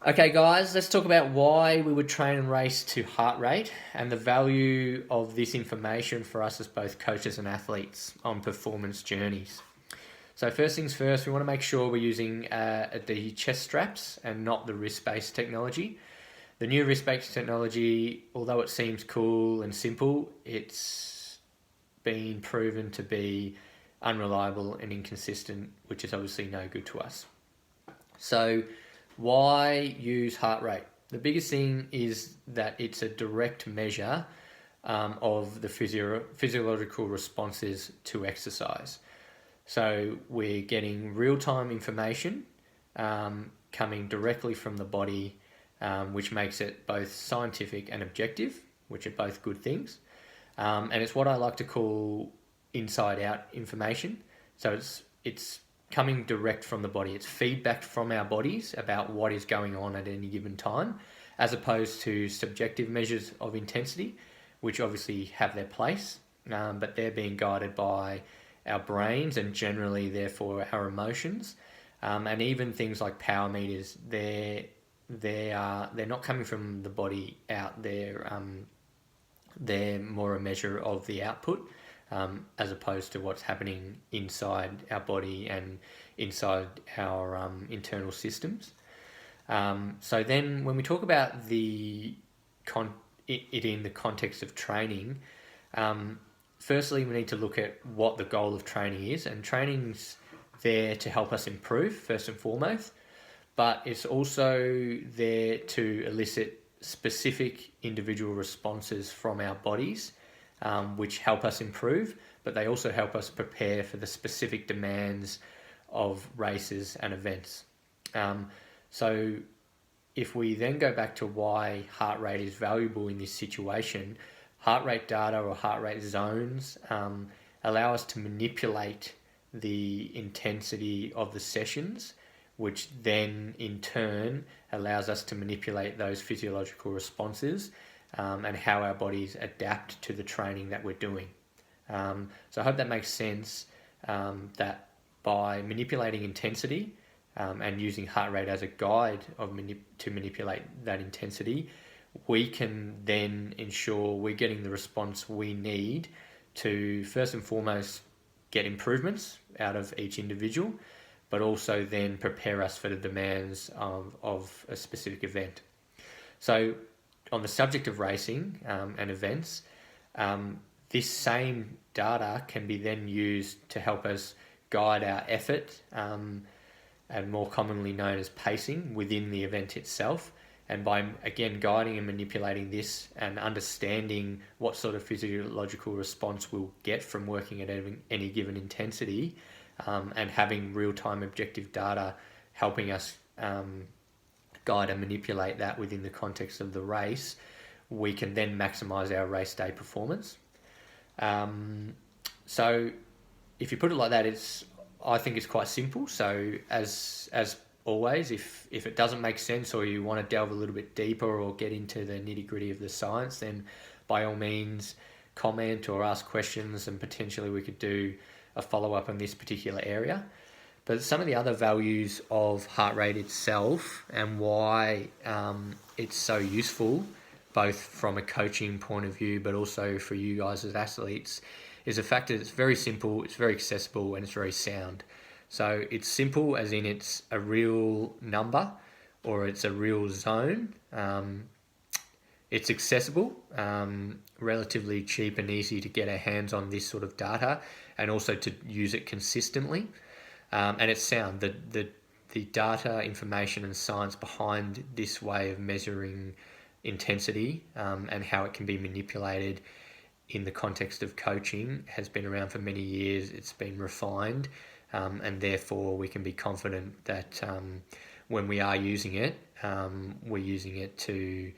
Okay, guys, let's talk about why we would train and race to heart rate and the value of this information for us as both coaches and athletes on performance journeys. So first things first, we want to make sure we're using the chest straps and not the wrist-based technology. The new wrist-based technology, although it seems cool and simple, it's been proven to be unreliable and inconsistent, which is obviously no good to us. So why use heart rate? The biggest thing is that it's a direct measure of the physiological responses to exercise. So we're getting real-time information coming directly from the body, which makes it both scientific and objective, which are both good things. And it's what I like to call inside-out information. So it's coming direct from the body. It's feedback from our bodies about what is going on at any given time, as opposed to subjective measures of intensity, which obviously have their place, but they're being guided by our brains and generally, therefore, our emotions. And even things like power meters, they're not coming from the body out. They're more a measure of the output. As opposed to what's happening inside our body and inside our internal systems. So then when we talk about it in the context of training, firstly we need to look at what the goal of training is, and training's there to help us improve first and foremost, but it's also there to elicit specific individual responses from our bodies, which help us improve, but they also help us prepare for the specific demands of races and events. So if we then go back to why heart rate is valuable in this situation, heart rate data or heart rate zones allow us to manipulate the intensity of the sessions, which then in turn allows us to manipulate those physiological responses and how our bodies adapt to the training that we're doing. So I hope that makes sense, that by manipulating intensity and using heart rate as a guide to manipulate that intensity, we can then ensure we're getting the response we need to first and foremost get improvements out of each individual, but also then prepare us for the demands of a specific event. So on the subject of racing and events, this same data can be then used to help us guide our effort, and more commonly known as pacing, within the event itself. And by, again, guiding and manipulating this and understanding what sort of physiological response we'll get from working at any given intensity, and having real-time objective data helping us guide and manipulate that within the context of the race, we can then maximize our race day performance. So if you put it like that, I think it's quite simple. So as always, if it doesn't make sense or you want to delve a little bit deeper or get into the nitty-gritty of the science, then by all means comment or ask questions, and potentially we could do a follow-up on this particular area. But some of the other values of heart rate itself and why it's so useful, both from a coaching point of view, but also for you guys as athletes, is the fact that it's very simple, it's very accessible, and it's very sound. So it's simple as in it's a real number or it's a real zone. It's accessible, relatively cheap and easy to get our hands on this sort of data, and also to use it consistently. And it's sound. The data, information and science behind this way of measuring intensity and how it can be manipulated in the context of coaching has been around for many years. It's been refined, and therefore we can be confident that when we are using it, we're using it to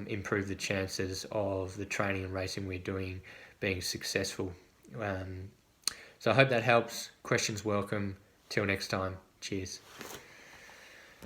improve the chances of the training and racing we're doing being successful. So I hope that helps. Questions welcome. Till next time. Cheers.